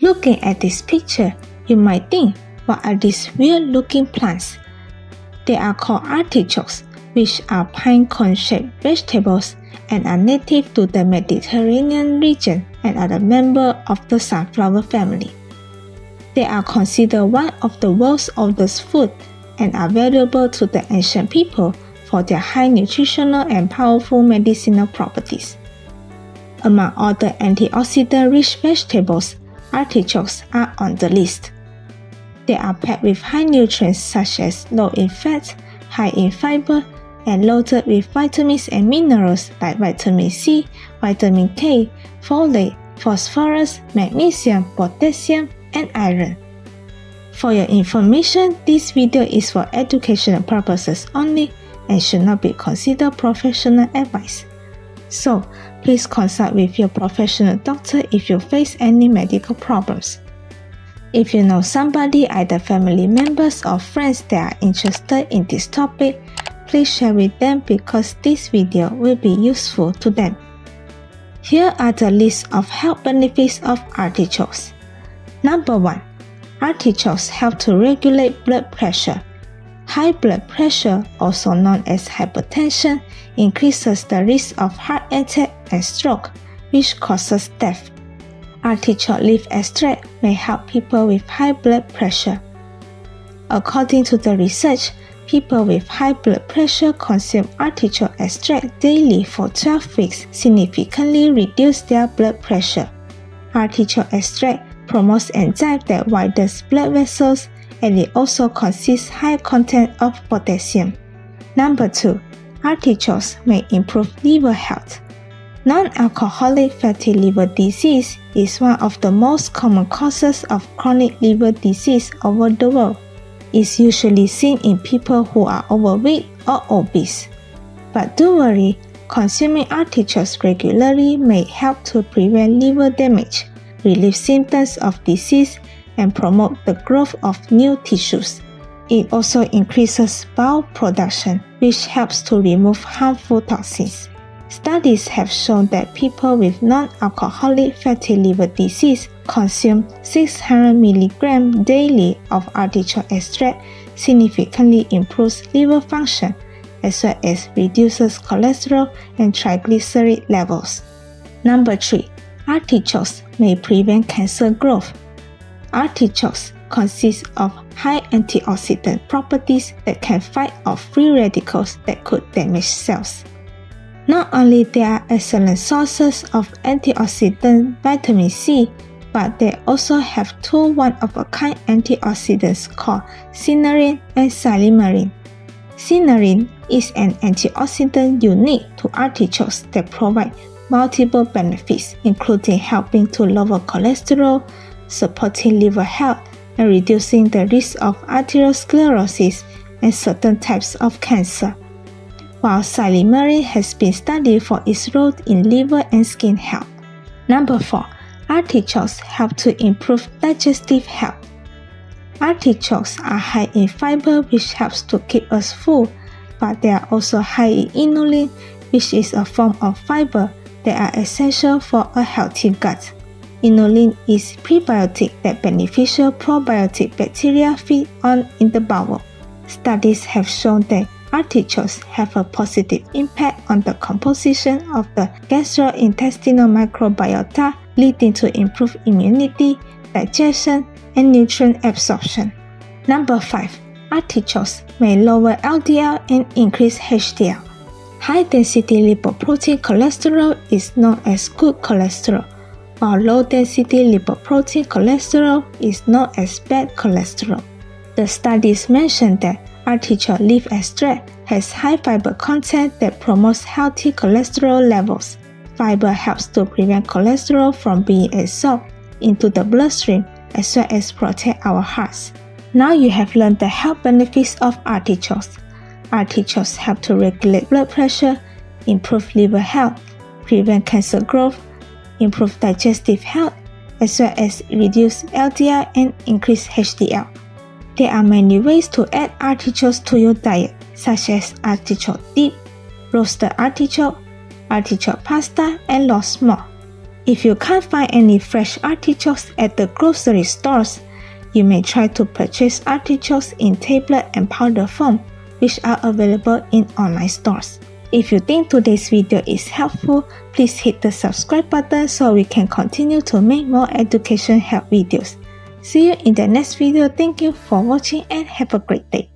Looking at this picture, you might think, what are these weird-looking plants? They are called artichokes, which are pine cone-shaped vegetables and are native to the Mediterranean region and are a member of the sunflower family. They are considered one of the world's oldest foods and are valuable to the ancient people for their high nutritional and powerful medicinal properties. Among all the antioxidant-rich vegetables, artichokes are on the list. They are packed with high nutrients such as low in fat, high in fiber, and loaded with vitamins and minerals like vitamin C, vitamin K, folate, phosphorus, magnesium, potassium, and iron. For your information, this video is for educational purposes only and should not be considered professional advice. So, please consult with your professional doctor if you face any medical problems. If you know somebody, either family members or friends that are interested in this topic, please share with them because this video will be useful to them. Here are the list of health benefits of artichokes. Number 1. Artichokes help to regulate blood pressure. High blood pressure, also known as hypertension, increases the risk of heart attack and stroke, which causes death. Artichoke leaf extract may help people with high blood pressure. According to the research, people with high blood pressure consume artichoke extract daily for 12 weeks, significantly reduce their blood pressure. Artichoke extract promotes enzymes that widens blood vessels, and it also contains high content of potassium. Number 2. Artichokes may improve liver health. Non-alcoholic fatty liver disease is one of the most common causes of chronic liver disease over the world. It's usually seen in people who are overweight or obese. But don't worry, consuming artichokes regularly may help to prevent liver damage, relieve symptoms of disease, and promote the growth of new tissues. It also increases bile production, which helps to remove harmful toxins. Studies have shown that people with non-alcoholic fatty liver disease consume 600 mg daily of artichoke extract significantly improves liver function, as well as reduces cholesterol and triglyceride levels. Number 3. Artichokes may prevent cancer growth. Artichokes consist of high antioxidant properties that can fight off free radicals that could damage cells. Not only they are excellent sources of antioxidant vitamin C, but they also have two one-of-a-kind antioxidants called cynarin and silymarin. Cynarin is an antioxidant unique to artichokes that provide multiple benefits, including helping to lower cholesterol, supporting liver health, and reducing the risk of arteriosclerosis and certain types of cancer. While silymarin has been studied for its role in liver and skin health. Number 4. Artichokes help to improve digestive health. Artichokes are high in fiber, which helps to keep us full, but they are also high in inulin, which is a form of fiber that are essential for a healthy gut. Inulin is prebiotic that beneficial probiotic bacteria feed on in the bowel. Studies have shown that artichokes have a positive impact on the composition of the gastrointestinal microbiota, leading to improved immunity, digestion, and nutrient absorption. Number 5. Artichokes may lower LDL and increase HDL. High-density lipoprotein cholesterol is known as good cholesterol, while low-density lipoprotein cholesterol is known as bad cholesterol. The studies mention that artichoke leaf extract has high fiber content that promotes healthy cholesterol levels. Fiber helps to prevent cholesterol from being absorbed into the bloodstream as well as protect our hearts. Now you have learned the health benefits of artichokes. Artichokes help to regulate blood pressure, improve liver health, prevent cancer growth, improve digestive health, as well as reduce LDL and increase HDL. There are many ways to add artichokes to your diet, such as artichoke dip, roasted artichoke, artichoke pasta, and lots more. If you can't find any fresh artichokes at the grocery stores, you may try to purchase artichokes in tablet and powder form, which are available in online stores. If you think today's video is helpful, please hit the subscribe button so we can continue to make more education health videos. See you in the next video. Thank you for watching and have a great day.